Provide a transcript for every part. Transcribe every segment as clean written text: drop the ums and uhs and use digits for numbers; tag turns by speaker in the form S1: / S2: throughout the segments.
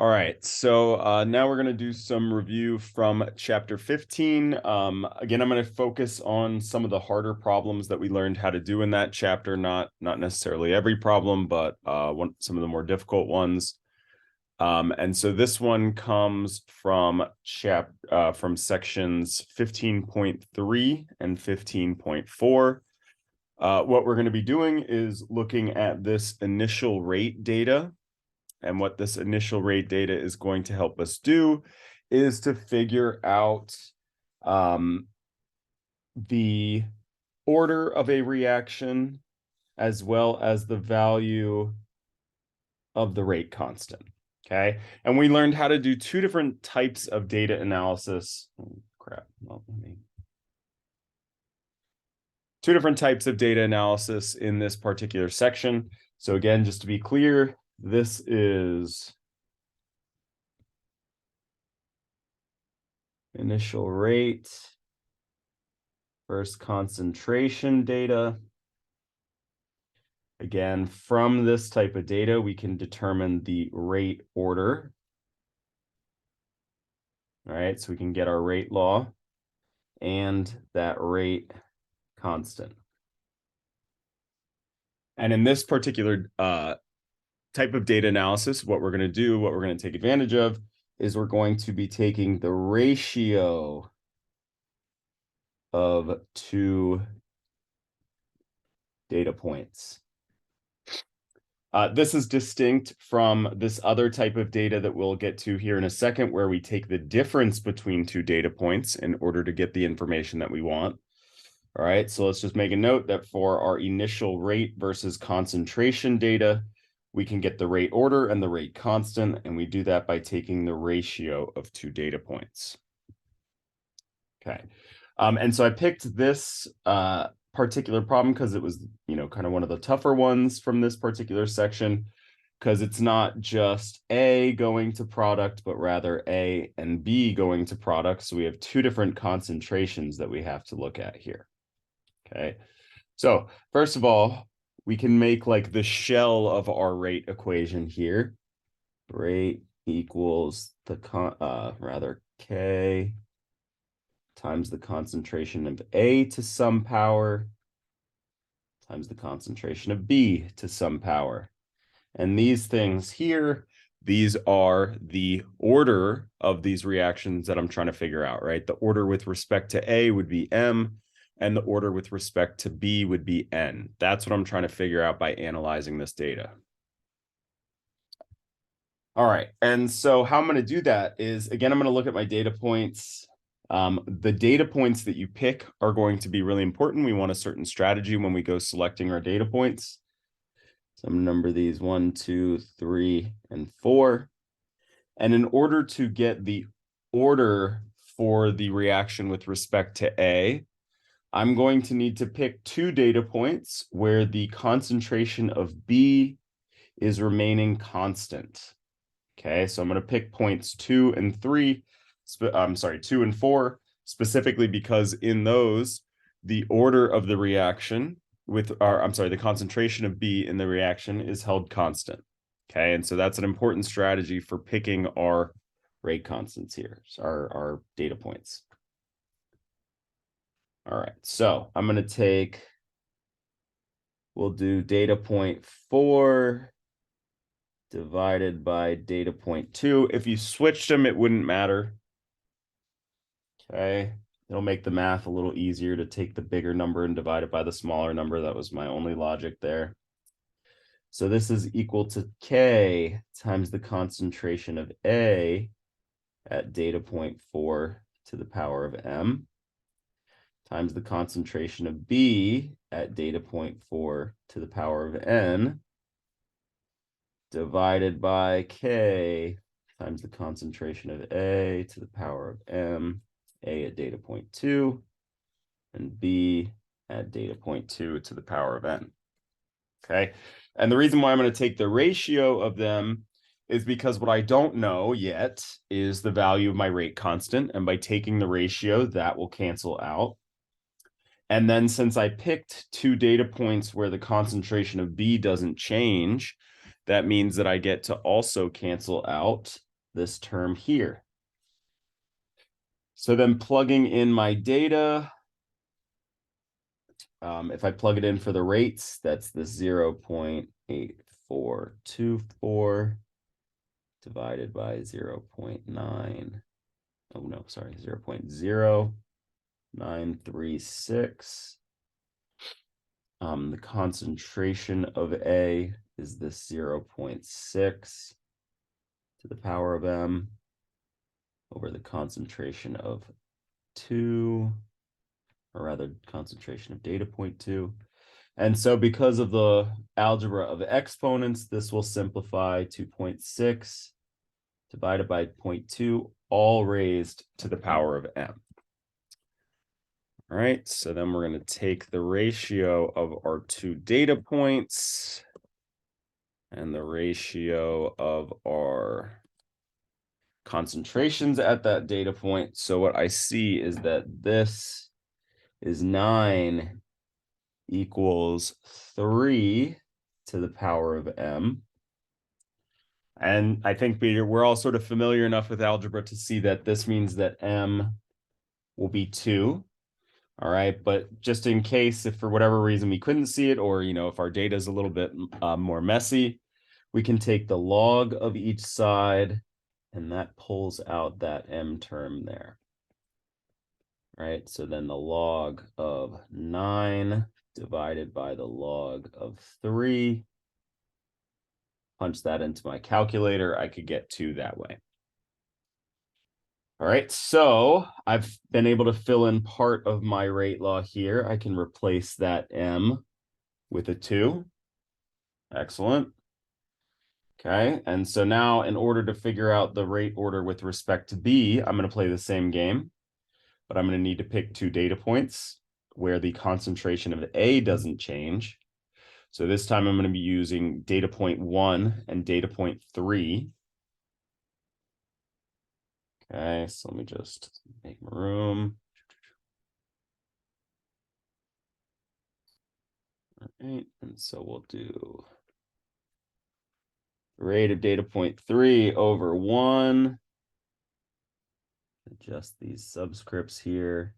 S1: All right, so now we're going to do some review from chapter 15. Again, I'm going to focus on some of the harder problems that we learned how to do in that chapter, not necessarily every problem, but some of the more difficult ones. And so this one comes from sections 15.3 and 15.4. What we're going to be doing is looking at this initial rate data. And what this initial rate data is going to help us do is to figure out the order of a reaction as well as the value of the rate constant. Okay. And we learned how to do two different types of data analysis. Oh, crap. Well, two different types of data analysis in this particular section. So again, just to be clear, this is initial rate versus concentration data. Again, from this type of data, we can determine the rate order. All right, so we can get our rate law and that rate constant. And in this particular type of data analysis, what we're going to take advantage of is we're going to be taking the ratio of two data points. This is distinct from this other type of data that we'll get to here in a second, where we take the difference between two data points in order to get the information that we want. All right, so let's just make a note that for our initial rate versus concentration data, we can get the rate order and the rate constant, and we do that by taking the ratio of two data points. Okay, and so I picked this particular problem because it was, kind of one of the tougher ones from this particular section, because it's not just A going to product, but rather A and B going to product. So we have two different concentrations that we have to look at here. Okay, so first of all, we can make like the shell of our rate equation here. Rate equals the K times the concentration of A to some power times the concentration of B to some power. And these things here, these are the order of these reactions that I'm trying to figure out, right? The order with respect to A would be M, and the order with respect to B would be N. That's what I'm trying to figure out by analyzing this data. All right, and so how I'm going to do that is, again, I'm going to look at my data points. The data points that you pick are going to be really important. We want a certain strategy when we go selecting our data points. So I'm going to number these 1, 2, 3, and 4. And in order to get the order for the reaction with respect to A, I'm going to need to pick two data points where the concentration of B is remaining constant. Okay, so I'm going to pick points 2 and 3. I'm sorry, 2 and 4, specifically because in those, the order of the reaction the concentration of B in the reaction is held constant. Okay, and so that's an important strategy for picking our rate constants here, so our data points. All right, so I'm going to we'll do data point 4 divided by data point 2. If you switched them, it wouldn't matter. Okay, it'll make the math a little easier to take the bigger number and divide it by the smaller number. That was my only logic there. So this is equal to K times the concentration of A at data point 4 to the power of M times the concentration of B at data point 4 to the power of N divided by K times the concentration of A to the power of M, A at data point 2, and B at data point 2 to the power of N. Okay, and the reason why I'm going to take the ratio of them is because what I don't know yet is the value of my rate constant, and by taking the ratio, that will cancel out. And then since I picked two data points where the concentration of B doesn't change, that means that I get to also cancel out this term here. So then plugging in my data, if I plug it in for the rates, that's the 0.8424 divided by 0.9. Oh no, sorry, 0.0936. The concentration of A is this 0.6 to the power of M over the concentration of 2, or rather concentration of data point 2. And so because of the algebra of exponents, this will simplify 2.6 divided by 0.2, all raised to the power of M. All right, so then we're going to take the ratio of our two data points and the ratio of our concentrations at that data point. So what I see is that this is 9 equals 3 to the power of M. And I think we're all sort of familiar enough with algebra to see that this means that M will be 2. All right, but just in case, if for whatever reason we couldn't see it, or if our data is a little bit more messy, we can take the log of each side, and that pulls out that M term there. All right, so then the log of 9 divided by the log of 3. Punch that into my calculator, I could get 2 that way. All right, so I've been able to fill in part of my rate law here. I can replace that M with a 2. Excellent. Okay, and so now in order to figure out the rate order with respect to B, I'm going to play the same game, but I'm going to need to pick 2 data points where the concentration of A doesn't change. So this time I'm going to be using data point 1 and data point 3. Okay, so let me just make room. All right, and so we'll do rate of data point 3 over 1. Adjust these subscripts here.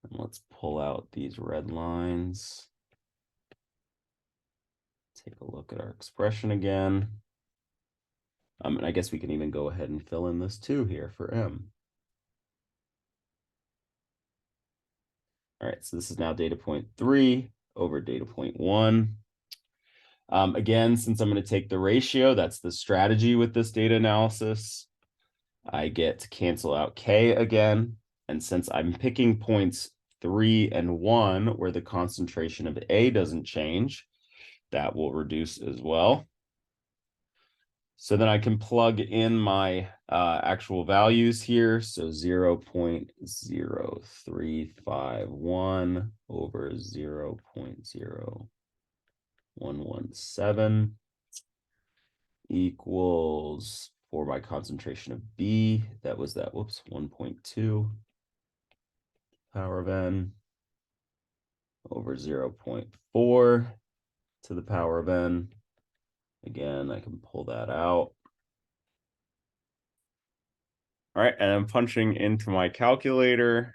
S1: And let's pull out these red lines. Take a look at our expression again. And I guess we can even go ahead and fill in this 2 here for M. All right, so this is now data point 3 over data point 1. Again, since I'm going to take the ratio, that's the strategy with this data analysis. I get to cancel out K again. And since I'm picking points 3 and 1, where the concentration of A doesn't change, that will reduce as well. So then I can plug in my actual values here. So 0.0351 over 0.0117 equals, for my concentration of B, that was 1.2 power of N over 0.4 to the power of N. Again, I can pull that out. All right, and I'm punching into my calculator.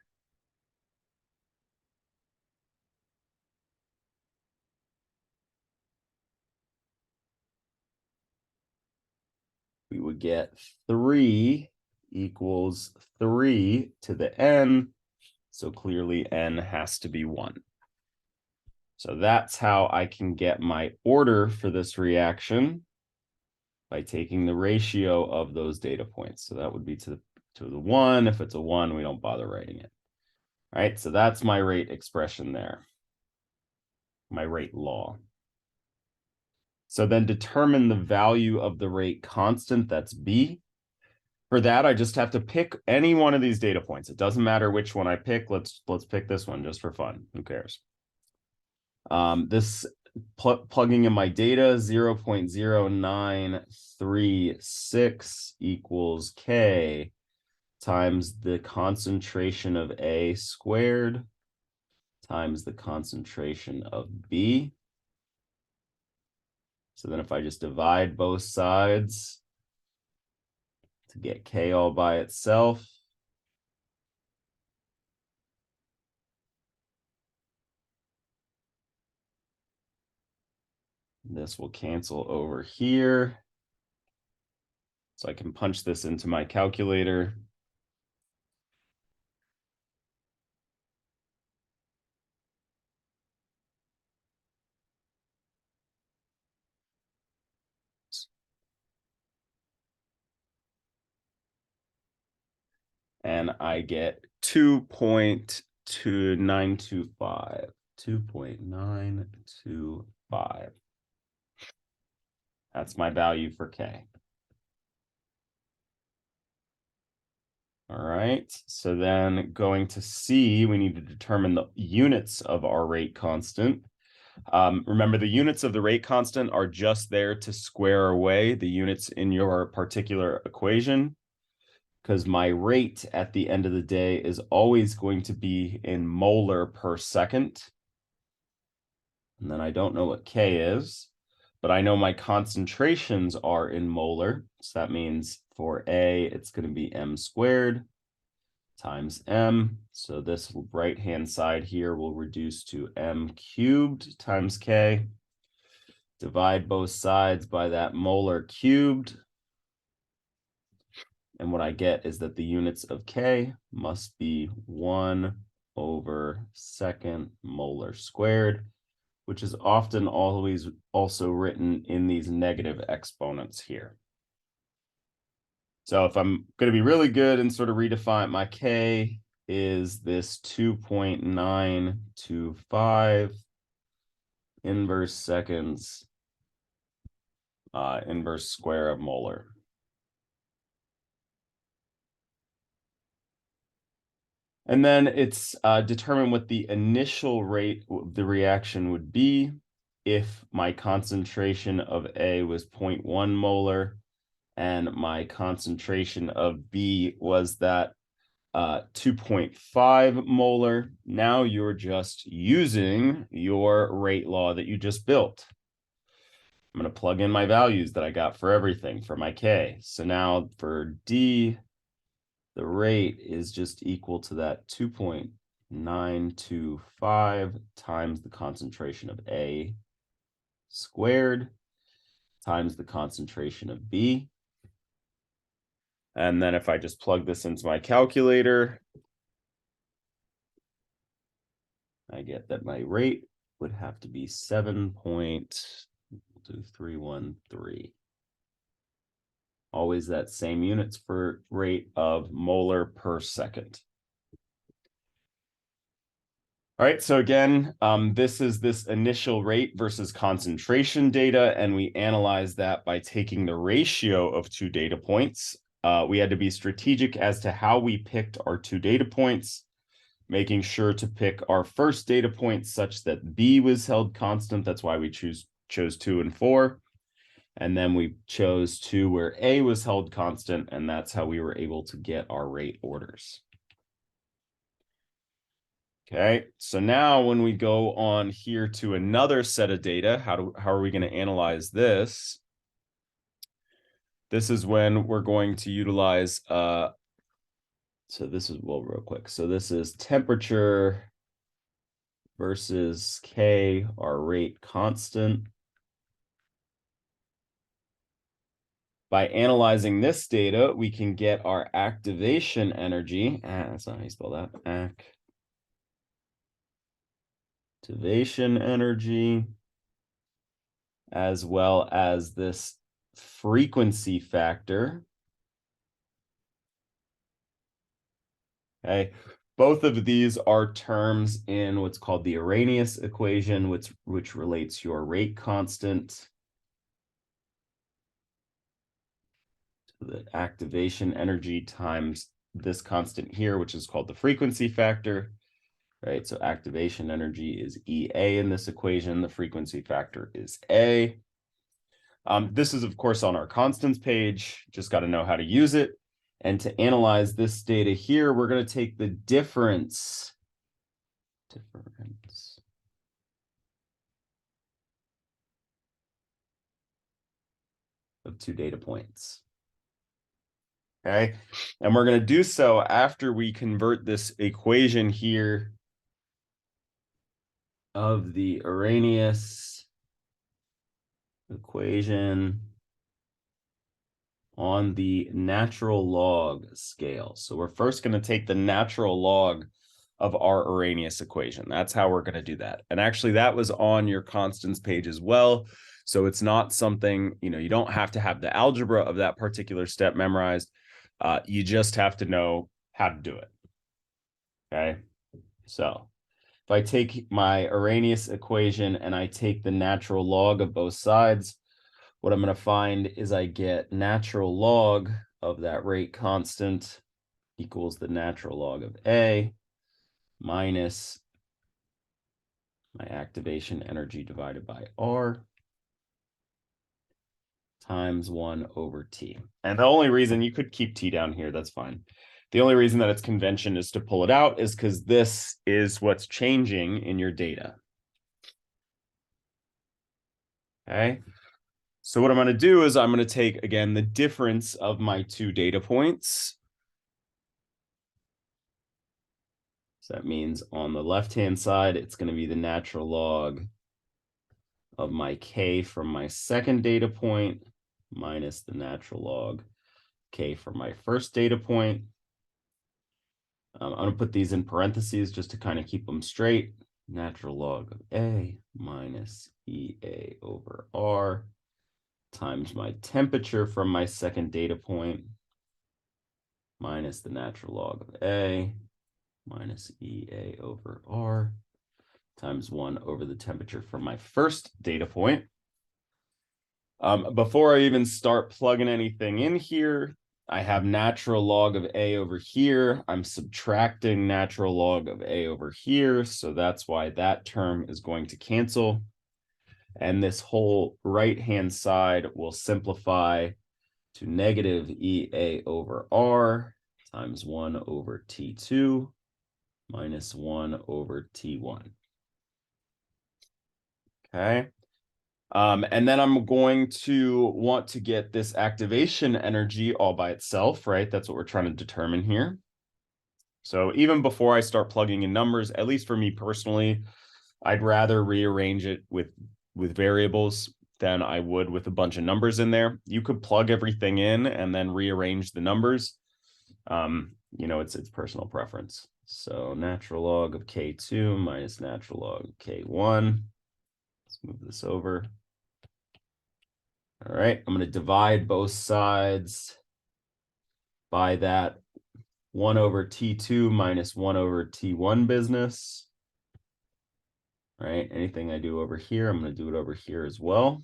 S1: We would get 3 equals 3 to the N. So clearly N has to be 1. So that's how I can get my order for this reaction, by taking the ratio of those data points. So that would be to the 1. If it's a 1, we don't bother writing it. All right, so that's my rate expression there, my rate law. So then determine the value of the rate constant, that's B. For that, I just have to pick any one of these data points. It doesn't matter which one I pick. Let's pick this one just for fun. Who cares? This plugging in my data, 0.0936 equals K times the concentration of A squared times the concentration of B. So then if I just divide both sides, to get K all by itself. This will cancel over here. So I can punch this into my calculator. And I get 2.2925. 2.925. That's my value for K. All right, so then going to C, we need to determine the units of our rate constant. Remember, the units of the rate constant are just there to square away the units in your particular equation, because my rate at the end of the day is always going to be in molar per second. And then I don't know what K is, but I know my concentrations are in molar. So that means for A, it's going to be m squared times m. So this right-hand side here will reduce to m cubed times K. Divide both sides by that molar cubed. And what I get is that the units of K must be 1/2 molar squared, which is often always also written in these negative exponents here. So if I'm going to be really good and sort of redefine, my K is this 2.925 inverse seconds inverse square of molar. And then it's determine what the initial rate of the reaction would be if my concentration of A was 0.1 molar and my concentration of B was that 2.5 molar. Now you're just using your rate law that you just built. I'm going to plug in my values that I got for everything for my K. So now for D, the rate is just equal to that 2.925 times the concentration of A squared times the concentration of B. And then if I just plug this into my calculator, I get that my rate would have to be 7.2313. Always that same units for rate of molar per second. All right, so again, this is this initial rate versus concentration data, and we analyze that by taking the ratio of two data points. We had to be strategic as to how we picked our two data points, making sure to pick our first data point such that B was held constant. That's why we chose 2 and 4. And then we chose 2 where A was held constant, and that's how we were able to get our rate orders. Okay, so now when we go on here to another set of data, how are we going to analyze this? This is when we're going to utilize, so this is, well, real quick. So this is temperature versus K, our rate constant. By analyzing this data, we can get our activation energy. That's not how you spell that. Activation energy, as well as this frequency factor. Okay, both of these are terms in what's called the Arrhenius equation, which relates your rate constant to the activation energy times this constant here, which is called the frequency factor. Right, so activation energy is EA in this equation. The frequency factor is A. This is, of course, on our constants page. Just got to know how to use it. And to analyze this data here, we're going to take the difference of two data points. Okay, and we're going to do so after we convert this equation here of the Arrhenius equation on the natural log scale. So we're first going to take the natural log of our Arrhenius equation. That's how we're going to do that. And actually that was on your constants page as well. So it's not something, you don't have to have the algebra of that particular step memorized. You just have to know how to do it. Okay. So if I take my Arrhenius equation and I take the natural log of both sides, what I'm going to find is I get natural log of that rate constant equals the natural log of A minus my activation energy divided by R times 1 over T. And the only reason you could keep T down here, that's fine. The only reason that it's convention is to pull it out is because this is what's changing in your data. Okay. So what I'm going to do is I'm going to take, again, the difference of my two data points. So that means on the left-hand side, it's going to be the natural log of my K from my second data point minus the natural log K from my first data point. I'm going to put these in parentheses just to kind of keep them straight. Natural log of A minus EA over R times my temperature from my second data point minus the natural log of A minus EA over R times 1 over the temperature from my first data point. Before I even start plugging anything in here, I have natural log of A over here. I'm subtracting natural log of A over here. So that's why that term is going to cancel. And this whole right-hand side will simplify to negative EA over R times 1 over T2 minus 1 over T1. Okay. And then I'm going to want to get this activation energy all by itself, right? That's what we're trying to determine here. So even before I start plugging in numbers, at least for me personally, I'd rather rearrange it with variables than I would with a bunch of numbers in there. You could plug everything in and then rearrange the numbers. It's personal preference. So natural log of K2 minus natural log of K1. Let's move this over. All right, I'm going to divide both sides by that 1 over T2 minus 1 over T1 business. All right, anything I do over here, I'm going to do it over here as well.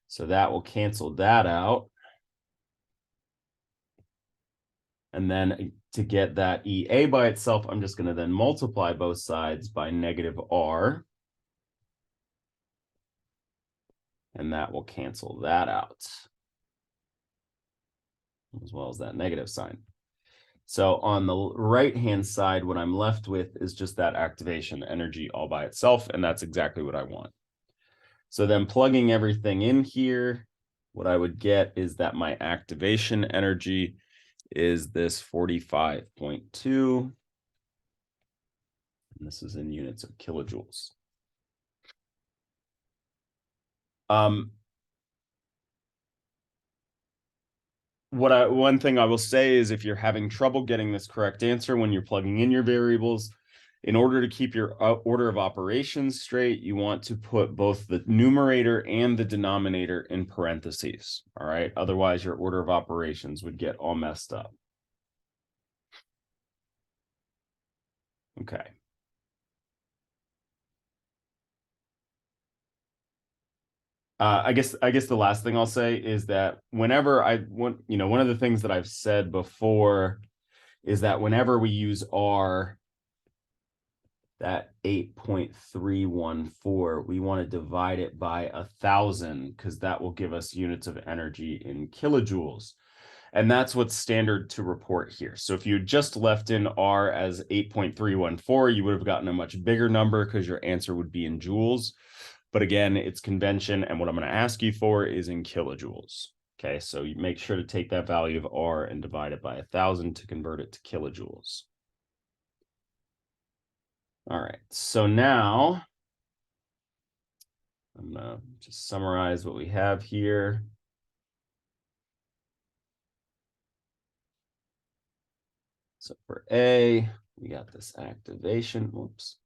S1: So that will cancel that out. And then to get that EA by itself, I'm just going to then multiply both sides by negative R. And that will cancel that out, as well as that negative sign. So on the right-hand side, what I'm left with is just that activation energy all by itself, and that's exactly what I want. So then plugging everything in here, what I would get is that my activation energy is this 45.2. And this is in units of kilojoules. One thing I will say is if you're having trouble getting this correct answer when you're plugging in your variables, in order to keep your order of operations straight, you want to put both the numerator and the denominator in parentheses. All right. Otherwise, your order of operations would get all messed up. Okay. I guess the last thing I'll say is that whenever I want, one of the things that I've said before is that whenever we use R, that 8.314, we want to divide it by 1,000 because that will give us units of energy in kilojoules. And that's what's standard to report here. So if you just left in R as 8.314, you would have gotten a much bigger number because your answer would be in joules. But again, it's convention. And what I'm going to ask you for is in kilojoules. Okay, so you make sure to take that value of R and divide it by 1,000 to convert it to kilojoules. All right, so now I'm gonna just summarize what we have here. So for A, we got this activation, whoops.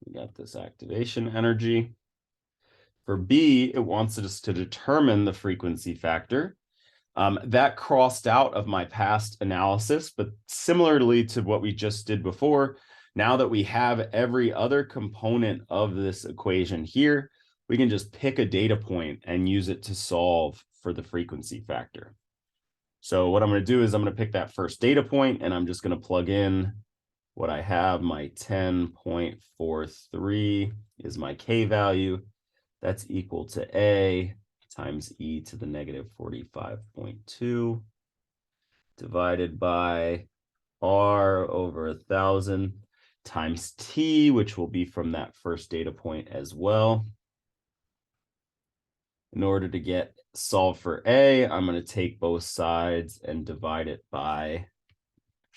S1: We got this activation energy. For B, it wants us to determine the frequency factor. That crossed out of my past analysis, but similarly to what we just did before, now that we have every other component of this equation here, we can just pick a data point and use it to solve for the frequency factor. So what I'm going to do is I'm going to pick that first data point, and I'm just going to plug in what I have. My 10.43 is my K value. That's equal to A times e to the negative 45.2 divided by R over 1,000 times T, which will be from that first data point as well. In order to solve for A, I'm going to take both sides and divide it by,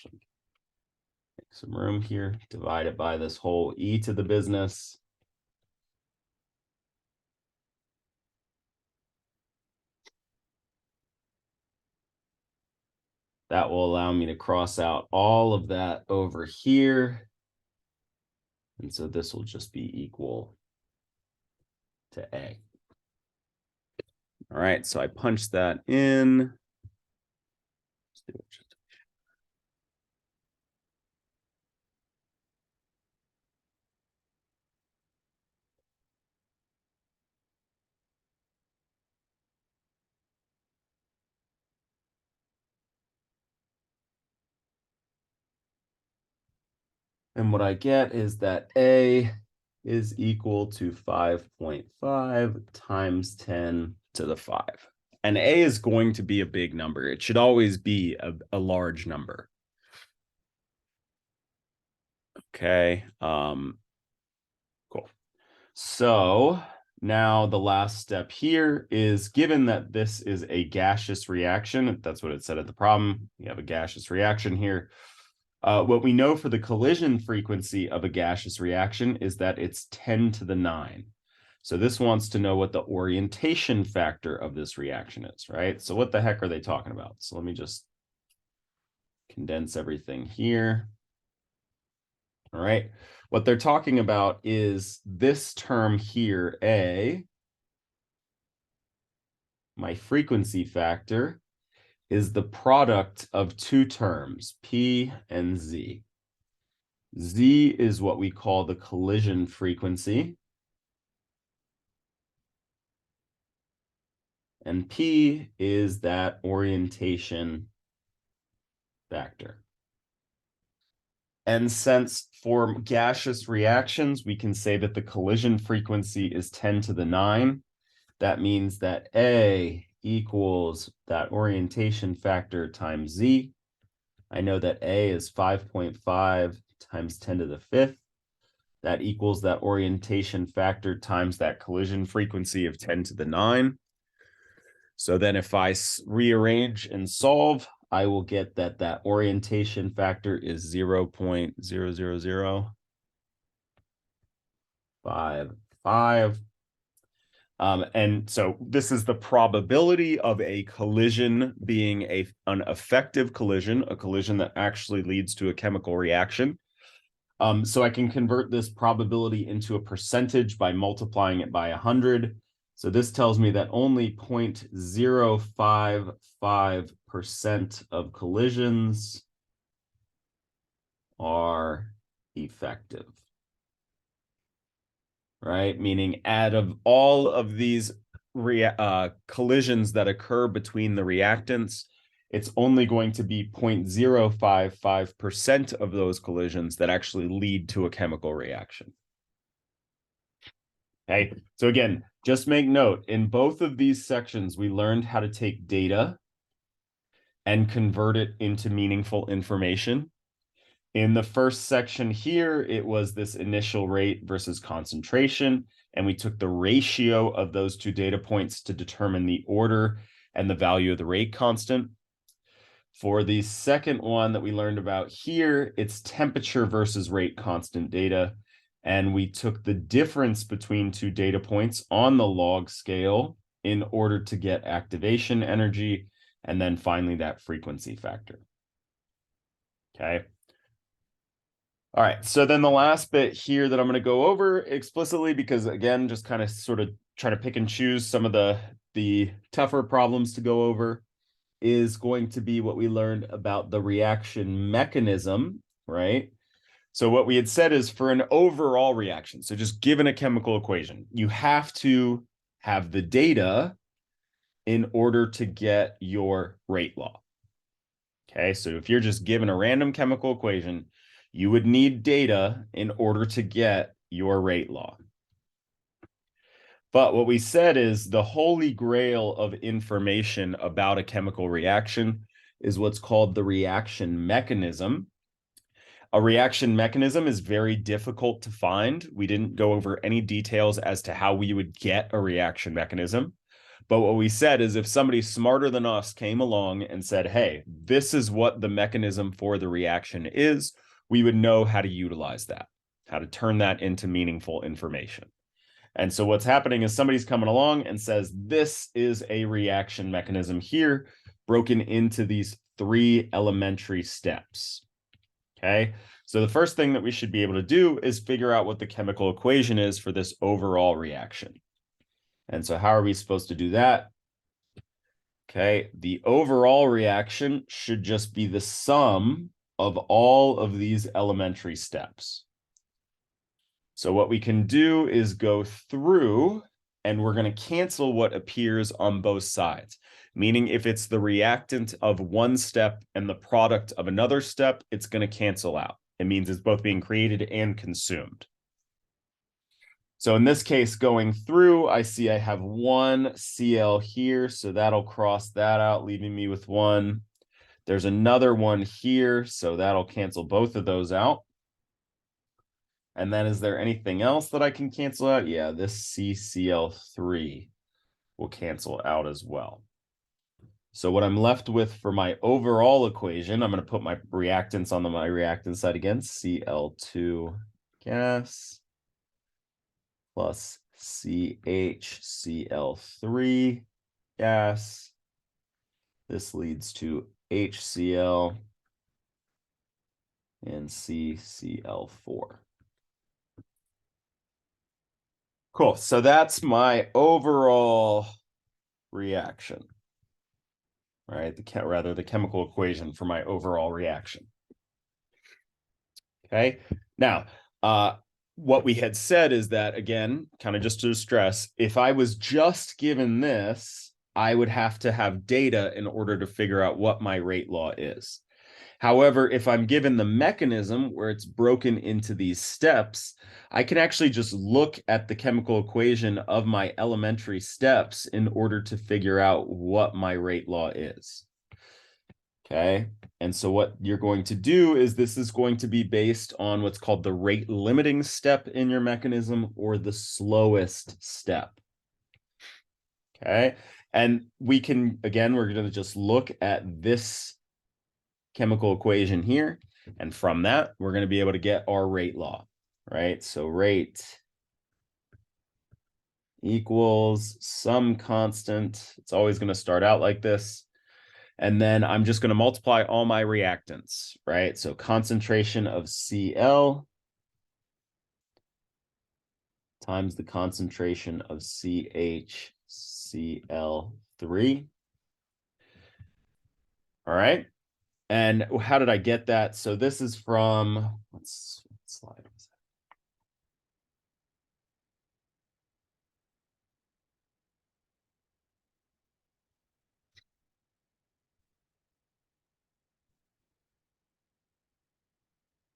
S1: make some room here, divide it by this whole e to the business. That will allow me to cross out all of that over here. And so this will just be equal to A. All right, so I punched that in. And what I get is that A is equal to 5.5 times 10 to the 5. And A is going to be a big number. It should always be a large number. Okay, cool. So now the last step here is, given that this is a gaseous reaction, that's what it said at the problem, we have a gaseous reaction here. What we know for the collision frequency of a gaseous reaction is that it's 10 to the 9. So this wants to know what the orientation factor of this reaction is, right? So what the heck are they talking about? So let me just condense everything here. All right. What they're talking about is this term here, A, my frequency factor, is the product of two terms, P and Z. Z is what we call the collision frequency, and P is that orientation factor. And since for gaseous reactions, we can say that the collision frequency is 10 to the 9, that means that A equals that orientation factor times Z. I know that A is 5.5 times 10 to the 5th. That equals that orientation factor times that collision frequency of 10 to the 9. So then if I rearrange and solve, I will get that that orientation factor is 0.00055. And so this is the probability of a collision being an effective collision, a collision that actually leads to a chemical reaction. So I can convert this probability into a percentage by multiplying it by 100. So this tells me that only 0.055% of collisions are effective, right? Meaning out of all of these collisions that occur between the reactants, it's only going to be 0.055% of those collisions that actually lead to a chemical reaction. Okay, so again, just make note, in both of these sections, we learned how to take data and convert it into meaningful information. In the first section here, it was this initial rate versus concentration. and we took the ratio of those two data points to determine the order and the value of the rate constant. For the second one that we learned about here, it's temperature versus rate constant data. And we took the difference between two data points on the log scale in order to get activation energy, and then finally that frequency factor. Okay. All right, so then the last bit here that I'm going to go over explicitly, because again, just kind of sort of try to pick and choose some of the tougher problems to go over, is going to be what we learned about the reaction mechanism, right? So what we had said is for an overall reaction, so just given a chemical equation, you have to have the data in order to get your rate law. Okay, so if you're just given a random chemical equation, you would need data in order to get your rate law. But what we said is the holy grail of information about a chemical reaction is what's called the reaction mechanism. A reaction mechanism is very difficult to find. We didn't go over any details as to how we would get a reaction mechanism. But what we said is if somebody smarter than us came along and said, hey, this is what the mechanism for the reaction is, we would know how to utilize that, how to turn that into meaningful information. And so what's happening is somebody's coming along and says, this is a reaction mechanism here, broken into these 3 elementary steps. Okay, so the first thing that we should be able to do is figure out what the chemical equation is for this overall reaction. And so how are we supposed to do that? Okay, the overall reaction should just be the sum of all of these elementary steps. So what we can do is go through and we're going to cancel what appears on both sides. Meaning if it's the reactant of one step and the product of another step, it's going to cancel out. It means it's both being created and consumed. So in this case, going through, I see I have 1 Cl here, so that'll cross that out, leaving me with 1. There's another 1 here, so that'll cancel both of those out. And then is there anything else that I can cancel out? Yeah, this CCl3 will cancel out as well. So what I'm left with for my overall equation, I'm going to put my reactants on my reactant side again, Cl2 gas plus CHCl3 gas. This leads to HCl and CCl4. Cool. So that's my overall reaction, right? The chemical equation for my overall reaction. Okay. Now, what we had said is that, again, kind of just to stress, if I was just given this, I would have to have data in order to figure out what my rate law is. However, if I'm given the mechanism where it's broken into these steps, I can actually just look at the chemical equation of my elementary steps in order to figure out what my rate law is. Okay, and so what you're going to do is this is going to be based on what's called the rate limiting step in your mechanism or the slowest step. Okay, and we can, again, we're going to just look at this chemical equation here, and from that, we're going to be able to get our rate law, right? So rate equals some constant. It's always going to start out like this. And then I'm just going to multiply all my reactants, right? So concentration of Cl times the concentration of CHCl3. All right. And how did I get that? So this is from, what slide was that?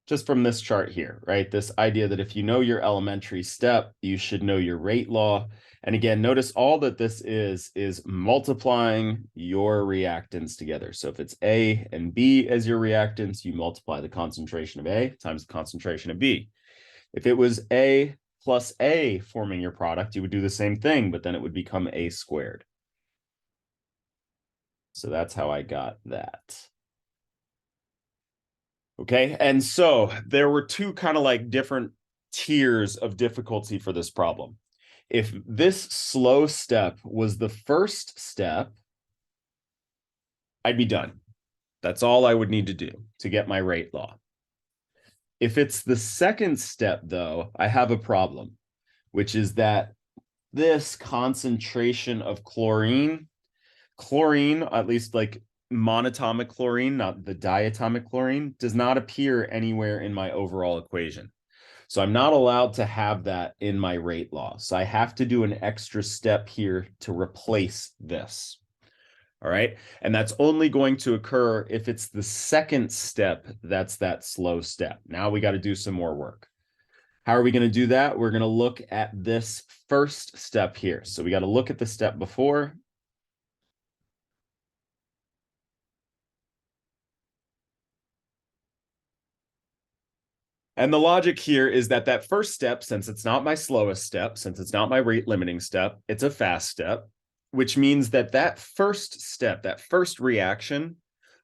S1: Just from this chart here, right? This idea that if you know your elementary step, you should know your rate law. And again, notice all that this is multiplying your reactants together. So if it's A and B as your reactants, you multiply the concentration of A times the concentration of B. If it was A plus A forming your product, you would do the same thing, but then it would become A squared. So that's how I got that. Okay, and so there were two kind of like different tiers of difficulty for this problem. If this slow step was the first step, I'd be done. That's all I would need to do to get my rate law. If it's the second step, though, I have a problem, which is that this concentration of chlorine, at least like monatomic chlorine, not the diatomic chlorine, does not appear anywhere in my overall equation. So I'm not allowed to have that in my rate law. So I have to do an extra step here to replace this. All right. And that's only going to occur if it's the second step that's that slow step. Now we got to do some more work. How are we going to do that? We're going to look at this first step here. So we got to look at the step before. And the logic here is that that first step, since it's not my slowest step, since it's not my rate limiting step, it's a fast step, which means that that first step, that first reaction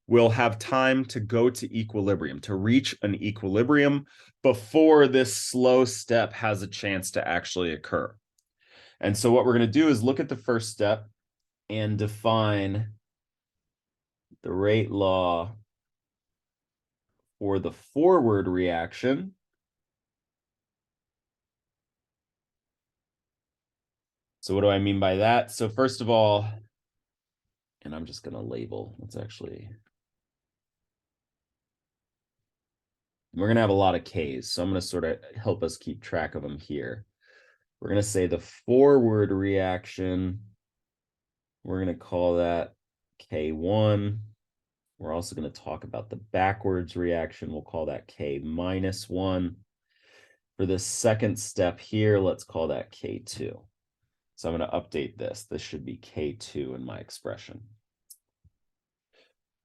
S1: will have time to go to equilibrium, to reach an equilibrium before this slow step has a chance to actually occur. And so what we're going to do is look at the first step and define the rate law for the forward reaction. So what do I mean by that? So first of all, and I'm just going to label, let's actually, we're going to have a lot of K's. So I'm going to sort of help us keep track of them here. We're going to say the forward reaction, we're going to call that K1. We're also going to talk about the backwards reaction. We'll call that K-1. For the second step here, let's call that K2. So I'm going to update this. This should be K2 in my expression.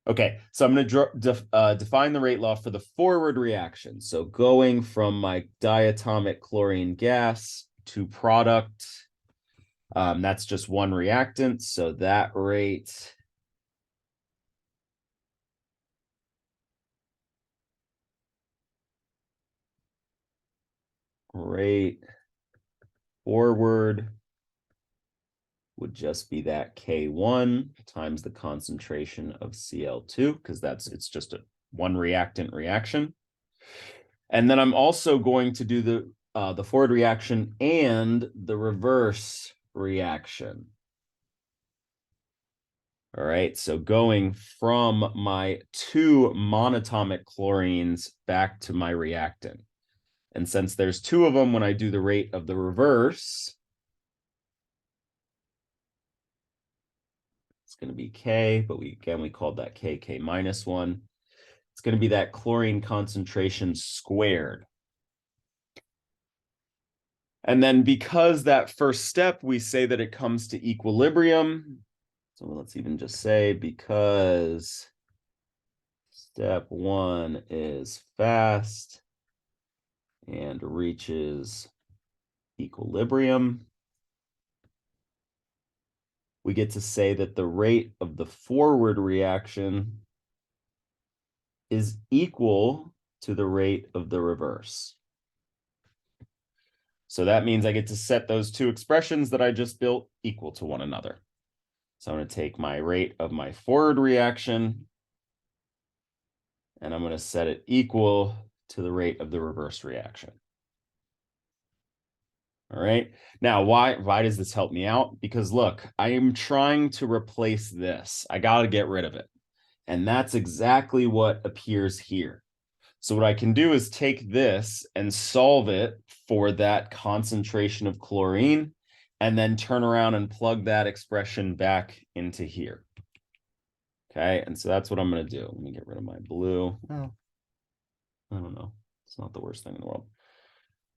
S1: Okay, so I'm going to define the rate law for the forward reaction. So going from my diatomic chlorine gas to product, that's just one reactant. So that rate forward would just be that K1 times the concentration of Cl2, because it's just a one reactant reaction. And then I'm also going to do the forward reaction and the reverse reaction. All right, so going from my two monatomic chlorines back to my reactant. And since there's two of them, when I do the rate of the reverse, it's going to be K, but we called that K-1. It's going to be that chlorine concentration squared. And then because that first step, we say that it comes to equilibrium. So let's even just say because step 1 is fast and reaches equilibrium, we get to say that the rate of the forward reaction is equal to the rate of the reverse. So that means I get to set those two expressions that I just built equal to one another. So I'm going to take my rate of my forward reaction, and I'm going to set it equal to the rate of the reverse reaction. All right. Now, why does this help me out? Because look, I am trying to replace this. I got to get rid of it. And that's exactly what appears here. So what I can do is take this and solve it for that concentration of chlorine, and then turn around and plug that expression back into here. Okay, and so that's what I'm going to do. Let me get rid of my blue. Oh, I don't know. It's not the worst thing in the world.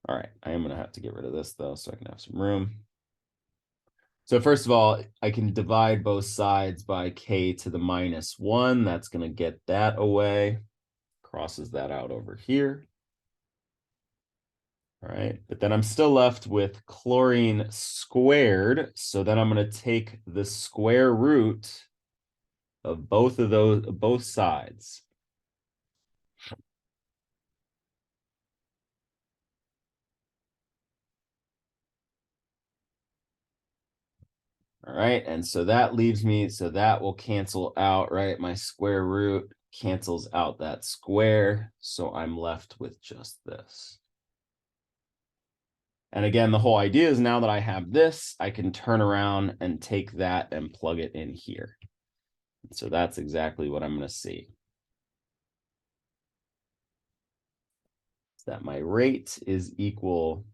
S1: All right, I am going to have to get rid of this, though, so I can have some room. So first of all, I can divide both sides by K to the -1. That's going to get that away. Crosses that out over here. All right, but then I'm still left with chlorine squared. So then I'm going to take the square root of both of those, both sides. All right, and so that leaves me, so that will cancel out, right? My square root cancels out that square. So I'm left with just this. And again, the whole idea is now that I have this, I can turn around and take that and plug it in here. So that's exactly what I'm going to see. That my rate is equal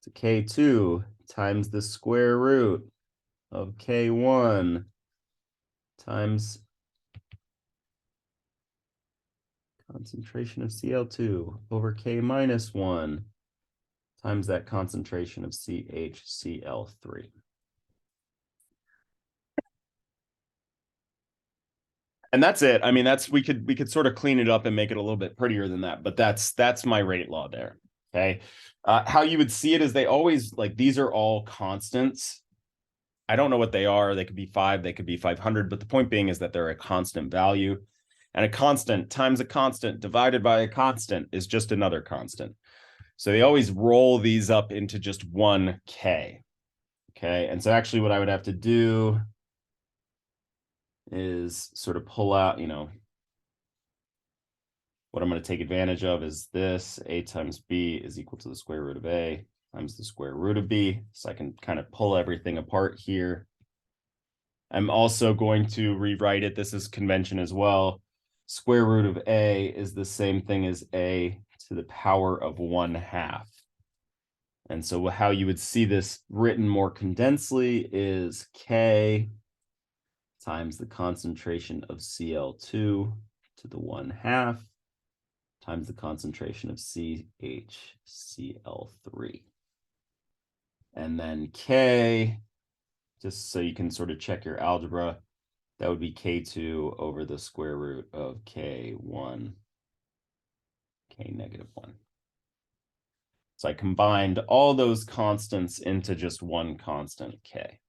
S1: to K2 times the square root of K1 times concentration of Cl2 over K minus 1 times that concentration of CHCl3. And that's it. I mean, that's we could sort of clean it up and make it a little bit prettier than that, but that's my rate law there. Okay. How you would see it is they always, like, these are all constants. I don't know what they are. They could be 5, they could be 500, but the point being is that they're a constant value, and a constant times a constant divided by a constant is just another constant. So they always roll these up into just 1K. Okay. And so actually what I would have to do is sort of pull out, what I'm going to take advantage of is this: A times B is equal to the square root of A times the square root of B. So I can kind of pull everything apart here. I'm also going to rewrite it. This is convention as well. Square root of A is the same thing as A to the power of 1/2. And so how you would see this written more condensely is K times the concentration of Cl2 to the 1/2 times the concentration of CHCl3. And then K, just so you can sort of check your algebra, that would be K2 over the square root of K1, K negative 1. So I combined all those constants into just one constant, K.